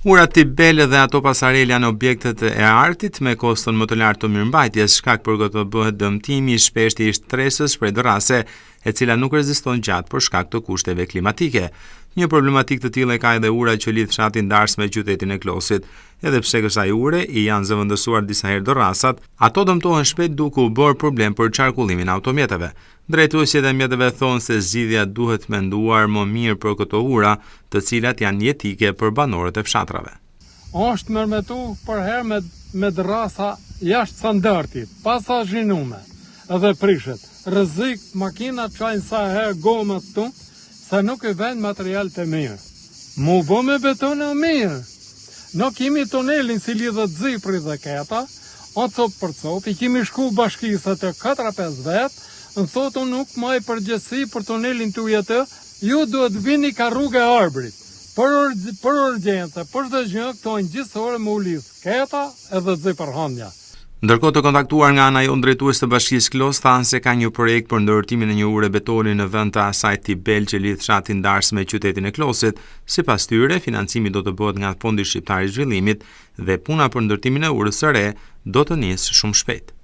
Ura Tibel dhe ato pasarele janë objektet e artit me koston më të lartë të mirëmbajtjes, shkak për këtë bëhet dëmtimi i shpeshtë i shtresës prej dorase, e cila nuk reziston gjatë për shkak të kushteve klimatike. Një problematik të tillë ka edhe ura që lidh fshatin Dars me qytetin e Klosit. Edhe pse kësaj ure i janë zëvendësuar disa herë dorasat, ato dëmtohen shpejt duke u bërë problem për qarkullimin e automjeteve. Drejtuesjet e mjeteve thonë se zgjidhja duhet menduar më mirë për këto ura, të cilat janë jetike për banorët e fshatrave. Është mërmetu për herë me dorasa jashtë standardit, pasazhinume edhe prishet. Rrezik makinat çajnë sa herë gomat tu, sa nuk i vend material të mirë. Mu bë me beton e mirë. Në kemi tunelin si lidhët Zipri dhe Keta, o cop për cop, i kemi shku bashkisët e 4-5 vetë, në thotë nuk maj përgjësi për tunelin të jetë, ju duhet vini ka rrugë e arbrit. Për urgjenca, për çdo gjë, këto në gjithësore më u lidhë Keta edhe Zipërhëndja. Ndërkohë të kontaktuar nga ana jonë drejtues të Bashkisë Klos thanë se ka një projekt për ndërtimin e një ure betoni në vend të asaj Tibel që lidh fshatin Dars me qytetin e Klosit. Sipas tyre, financimi do të bëhet nga Fondi Shqiptar i Zhvillimit dhe puna për ndërtimin e urës së re do të nisë shumë shpejt.